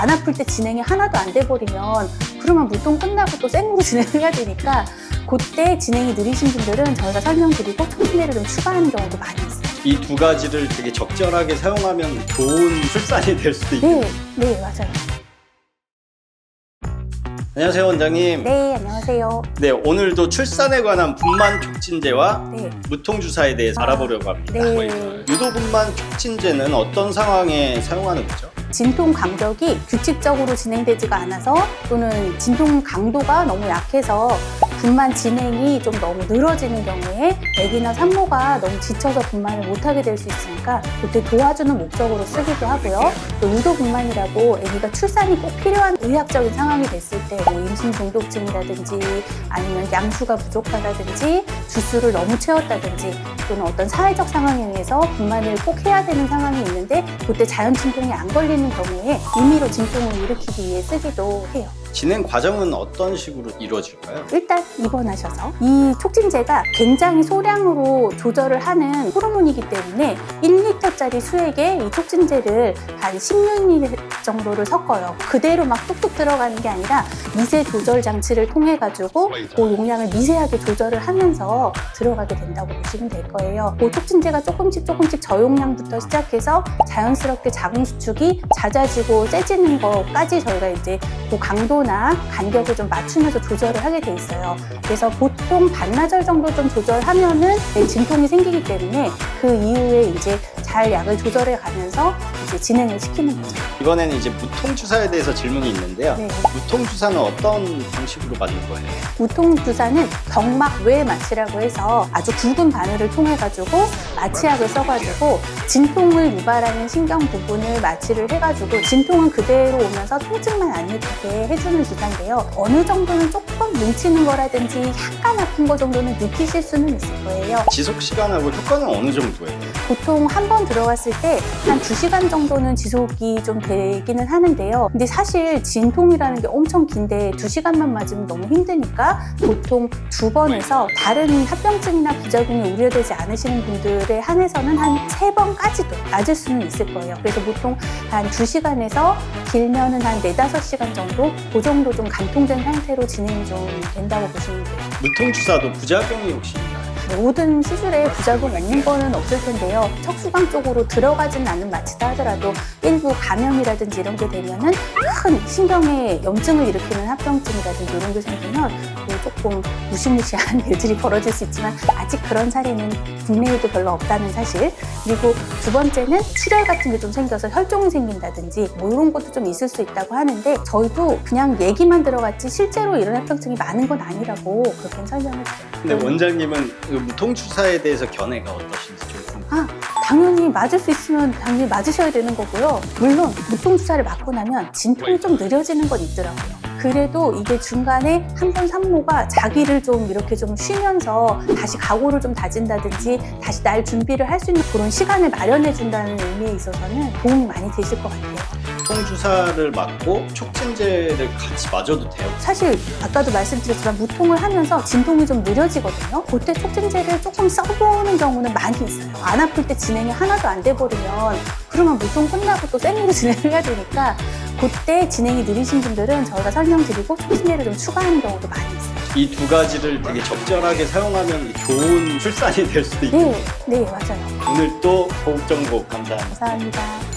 안 아플 때 진행이 하나도 안 돼버리면 그러면 무통 끝나고 또 생으로 진행을 해야 되니까 그때 진행이 느리신 분들은 저희가 설명드리고 촉진제를 좀 추가하는 경우도 많이 있어요. 이 두 가지를 되게 적절하게 사용하면 좋은 출산이 될 수도 있겠네요. 네, 맞아요. 안녕하세요, 원장님. 네, 안녕하세요. 네, 오늘도 출산에 관한 분만 촉진제와 네. 무통주사에 대해서 알아보려고 합니다. 네. 유도분만 촉진제는 어떤 상황에 사용하는 거죠? 진통 간격이 규칙적으로 진행되지가 않아서 또는 진통 강도가 너무 약해서 분만 진행이 좀 너무 늘어지는 경우에 아기나 산모가 너무 지쳐서 분만을 못하게 될 수 있으니까 그때 도와주는 목적으로 쓰기도 하고요. 또 유도분만이라고 아기가 출산이 꼭 필요한 의학적인 상황이 됐을 때 뭐 임신 중독증이라든지 아니면 양수가 부족하다든지 주수를 너무 채웠다든지 또는 어떤 사회적 상황에 의해서 분만을 꼭 해야 되는 상황이 있는데 그때 자연 진통이 안 걸리는 경우에 임의로 진통을 일으키기 위해 쓰기도 해요. 진행 과정은 어떤 식으로 이루어질까요? 일단 입원하셔서 이 촉진제가 굉장히 소량으로 조절을 하는 호르몬이기 때문에 1리터짜리 수액에 이 촉진제를 한 16ml 정도를 섞어요. 그대로 막 뚝뚝 들어가는 게 아니라 미세 조절 장치를 통해 가지고 그 용량을 미세하게 조절을 하면서 들어가게 된다고 보시면 될 거예요. 그 촉진제가 조금씩 저용량부터 시작해서 자연스럽게 자궁 수축이 잦아지고 세지는 것까지 저희가 이제 그 강도나 간격을 좀 맞추면서 조절을 하게 돼 있어요. 그래서 보통 반나절 정도 좀 조절하면은 진통이 생기기 때문에 그 이후에 이제 잘 약을 조절해 가면서 이제 진행을 시키는 거죠. 이번에는 이제 무통주사에 대해서 질문이 있는데요. 네. 무통주사는 어떤 방식으로 받는 거예요? 무통주사는 경막 외 마취라고 해서 아주 굵은 바늘을 통해 가지고 마취약을 써가지고 진통을 유발하는 신경 부분을 마취를 해가지고 진통은 그대로 오면서 통증만 안 느끼게 해주는 주사인데요. 어느 정도는 조금 뭉치는 거라든지 약간 아픈 거 정도는 느끼실 수는 있을 거예요. 지속 시간하고 효과는 어느 정도예요? 보통 한 번 들어갔을 때 한 2시간 정도는 지속이 좀 되기는 하는데요. 근데 사실 진통이라는 게 엄청 긴데 2시간만 맞으면 너무 힘드니까 보통 2번에서 다른 합병증이나 부작용이 우려되지 않으시는 분들에 한해서는 한 3번까지도 맞을 수는 있을 거예요. 그래서 보통 한 2시간에서 길면은 한 4-5시간 정도 그 정도 좀 간통된 상태로 진행이 좀 된다고 보시면 돼요. 무통주사도 부작용이 혹시 있나요? 모든 시술에 부작용 없는 거는 없을 텐데요. 척수관 쪽으로 들어가지는 않는 마취다 하더라도 일부 감염이라든지 이런 게 되면은 큰 신경에 염증을 일으키는 합병증이라든지 이런 게 생기면 조금 무시무시한 일들이 벌어질 수 있지만 아직 그런 사례는 국내에도 별로 없다는 사실. 그리고 두 번째는 출혈 같은 게 좀 생겨서 혈종이 생긴다든지 뭐 이런 것도 좀 있을 수 있다고 하는데 저희도 그냥 얘기만 들어갔지 실제로 이런 합병증이 많은 건 아니라고 그렇게 설명을 드려요. 근데 원장님은 그 무통주사에 대해서 견해가 어떠신지 좀 당연히 맞을 수 있으면 당연히 맞으셔야 되는 거고요. 물론 무통주사를 맞고 나면 진통이 좀 느려지는 건 있더라고요. 그래도 이게 중간에 한 번 산모가 자기를 좀 이렇게 좀 쉬면서 다시 각오를 좀 다진다든지 다시 날 준비를 할 수 있는 그런 시간을 마련해 준다는 의미에 있어서는 도움이 많이 되실 것 같아요. 무통주사를 맞고 촉진제를 같이 맞아도 돼요? 사실 아까도 말씀드렸지만 무통을 하면서 진통이 좀 느려지거든요. 그때 촉진제를 조금 써보는 경우는 많이 있어요. 안 아플 때 진행이 하나도 안 돼버리면 그러면 무통 끝나고 또 생으로 진행을 해야 되니까 그때 진행이 느리신 분들은 저희가 설명드리고 촉진제를 좀 추가하는 경우도 많이 있어요. 이 두 가지를 되게 적절하게 사용하면 좋은 출산이 될 수도 있겠네요. 네, 맞아요. 오늘 또 고급 정보 감사합니다. 감사합니다.